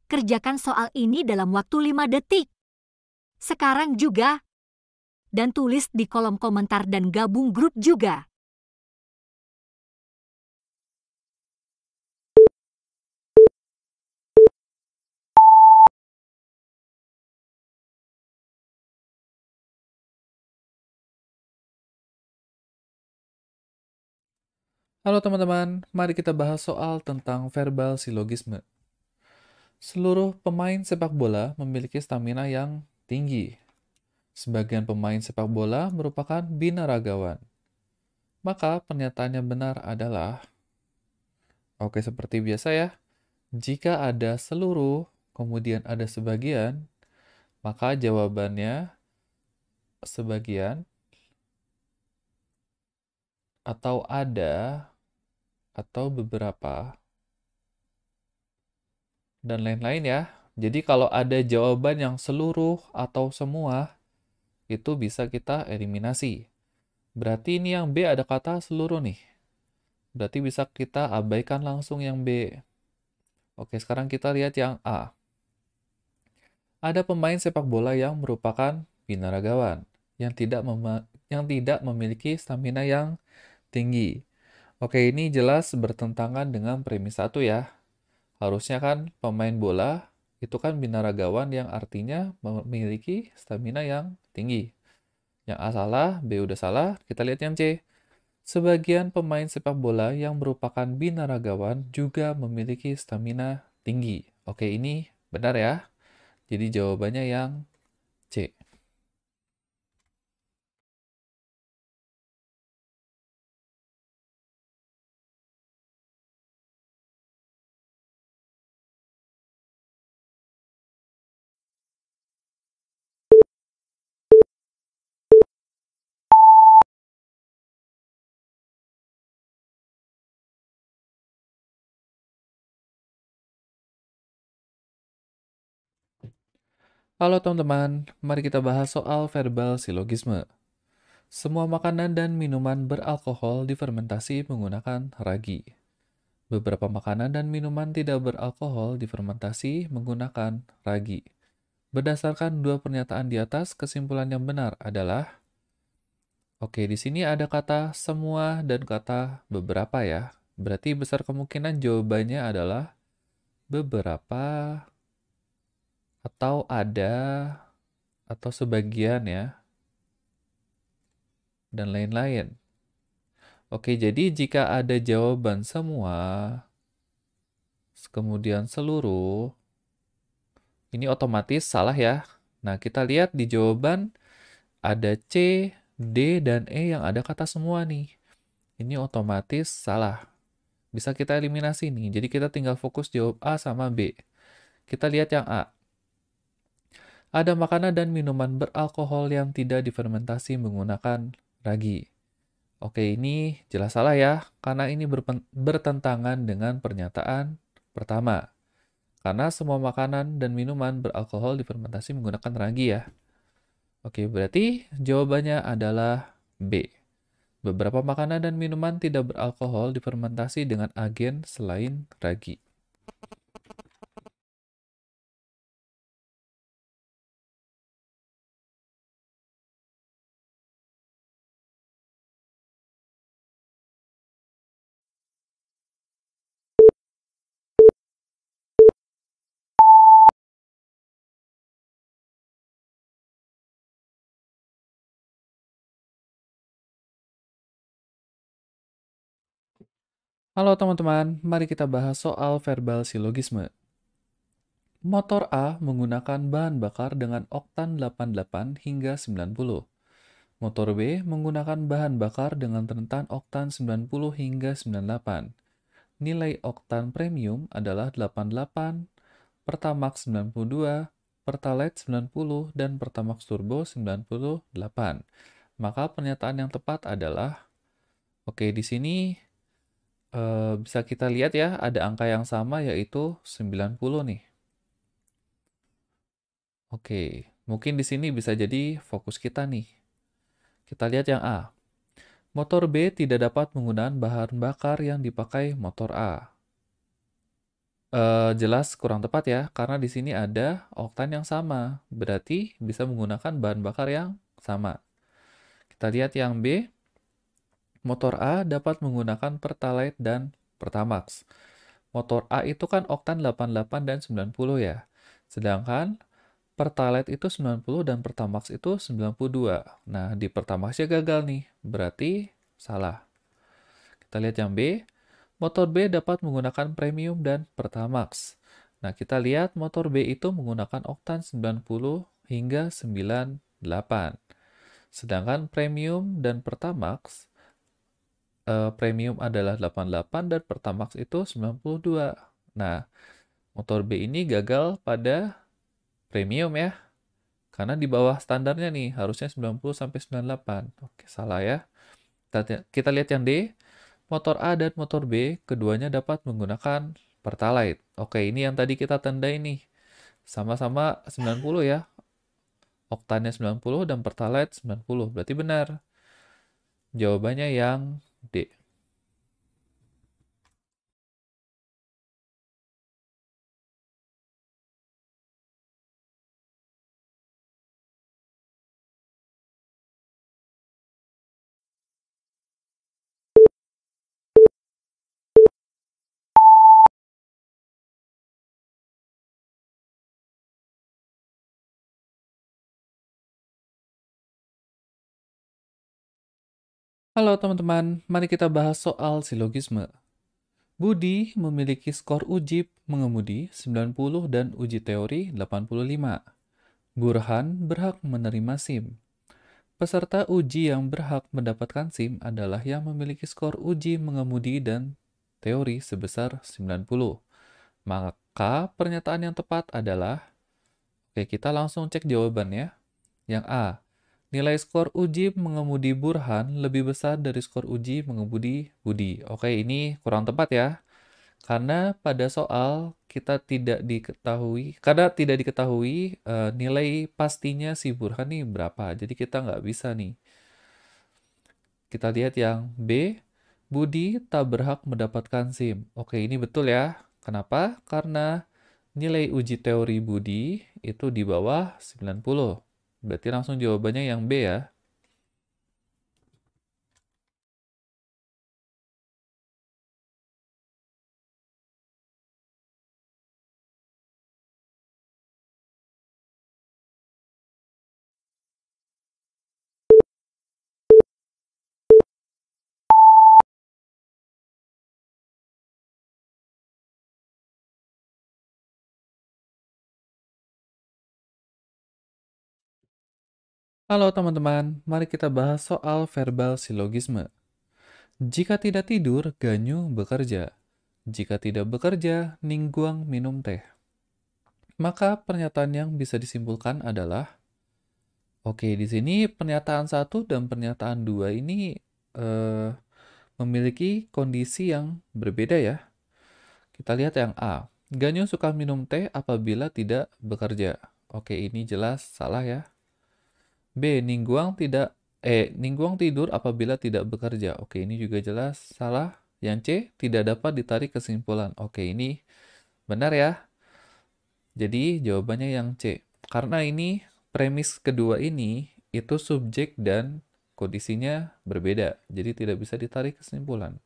Kerjakan soal ini dalam waktu 5 detik. Sekarang juga. Dan tulis di kolom komentar dan gabung grup juga. Halo teman-teman, mari kita bahas soal tentang verbal silogisme. Seluruh pemain sepak bola memiliki stamina yang tinggi. Sebagian pemain sepak bola merupakan binaragawan. Maka pernyataan yang benar adalah, oke seperti biasa ya, jika ada seluruh, kemudian ada sebagian, maka jawabannya sebagian, atau ada, atau beberapa, dan lain-lain ya. Jadi kalau ada jawaban yang seluruh atau semua, itu bisa kita eliminasi. Berarti ini yang B ada kata seluruh nih. Berarti bisa kita abaikan langsung yang B. Oke, sekarang kita lihat yang A. Ada pemain sepak bola yang merupakan binaragawan, yang tidak memiliki stamina yang tinggi. Oke, ini jelas bertentangan dengan premis 1 ya. Harusnya kan pemain bola itu kan binaragawan yang artinya memiliki stamina yang tinggi. Yang A salah, B udah salah, kita lihat yang C. Sebagian pemain sepak bola yang merupakan binaragawan juga memiliki stamina tinggi. Oke, ini benar ya. Jadi jawabannya yang C. Halo teman-teman, mari kita bahas soal verbal silogisme. Semua makanan dan minuman beralkohol difermentasi menggunakan ragi. Beberapa makanan dan minuman tidak beralkohol difermentasi menggunakan ragi. Berdasarkan dua pernyataan di atas, kesimpulan yang benar adalah, oke, di sini ada kata semua dan kata beberapa ya. Berarti besar kemungkinan jawabannya adalah beberapa atau ada atau sebagian ya, dan lain-lain. Oke, jadi jika ada jawaban semua, kemudian seluruh, ini otomatis salah ya. Nah, kita lihat di jawaban ada C, D, dan E yang ada kata semua nih. Ini otomatis salah. Bisa kita eliminasi nih. Jadi kita tinggal fokus jawab A sama B. Kita lihat yang A. Ada makanan dan minuman beralkohol yang tidak difermentasi menggunakan ragi. Oke, ini jelas salah ya, karena ini bertentangan dengan pernyataan pertama. Karena semua makanan dan minuman beralkohol difermentasi menggunakan ragi ya. Oke, berarti jawabannya adalah B. Beberapa makanan dan minuman tidak beralkohol difermentasi dengan agen selain ragi. Halo teman-teman, mari kita bahas soal verbal silogisme. Motor A menggunakan bahan bakar dengan oktan 88 hingga 90. Motor B menggunakan bahan bakar dengan rentan oktan 90 hingga 98. Nilai oktan premium adalah 88, Pertamax 92, Pertalite 90, dan Pertamax Turbo 98. Maka pernyataan yang tepat adalah, oke di sini bisa kita lihat ya, ada angka yang sama yaitu 90 nih. Oke, mungkin di sini bisa jadi fokus kita nih. Kita lihat yang A. Motor B tidak dapat menggunakan bahan bakar yang dipakai motor A. Jelas kurang tepat ya, karena di sini ada oktan yang sama. Berarti bisa menggunakan bahan bakar yang sama. Kita lihat yang B. Motor A dapat menggunakan Pertalite dan Pertamax. Motor A itu kan oktan 88 dan 90 ya. Sedangkan Pertalite itu 90 dan Pertamax itu 92. Nah, di Pertamaxnya gagal nih. Berarti salah. Kita lihat yang B. Motor B dapat menggunakan Premium dan Pertamax. Nah, kita lihat motor B itu menggunakan oktan 90 hingga 98. Sedangkan Premium dan Pertamax, Premium adalah 88 dan Pertamax itu 92. Nah, motor B ini gagal pada Premium ya. Karena di bawah standarnya nih, harusnya 90 sampai 98. Oke, salah ya. Kita lihat yang D. Motor A dan motor B, keduanya dapat menggunakan Pertalite. Oke, ini yang tadi kita tandai nih. Sama-sama 90 ya. Oktannya 90 dan Pertalite 90. Berarti benar. Jawabannya yang D. Halo teman-teman, mari kita bahas soal silogisme. Budi memiliki skor uji mengemudi 90 dan uji teori 85. Burhan berhak menerima SIM. Peserta uji yang berhak mendapatkan SIM adalah yang memiliki skor uji mengemudi dan teori sebesar 90. Maka pernyataan yang tepat adalah, oke kita langsung cek jawabannya. Yang A, nilai skor uji mengemudi Burhan lebih besar dari skor uji mengemudi Budi. Oke, ini kurang tepat ya. Karena pada soal karena tidak diketahui nilai pastinya si Burhan nih berapa. Jadi kita nggak bisa nih. Kita lihat yang B, Budi tak berhak mendapatkan SIM. Oke, ini betul ya. Kenapa? Karena nilai uji teori Budi itu di bawah 90. Berarti langsung jawabannya yang B ya. Halo teman-teman, mari kita bahas soal verbal silogisme. Jika tidak tidur, Ganyu bekerja. Jika tidak bekerja, Ningguang minum teh. Maka pernyataan yang bisa disimpulkan adalah, oke, di sini pernyataan 1 dan pernyataan 2 ini memiliki kondisi yang berbeda ya. Kita lihat yang A. Ganyu suka minum teh apabila tidak bekerja. Oke, ini jelas salah ya. B. Ningguang tidur apabila tidak bekerja. Oke, ini juga jelas salah. Yang C, tidak dapat ditarik kesimpulan. Oke, ini benar ya. Jadi jawabannya yang C. Karena ini premis kedua ini itu subjek dan kondisinya berbeda. Jadi tidak bisa ditarik kesimpulan.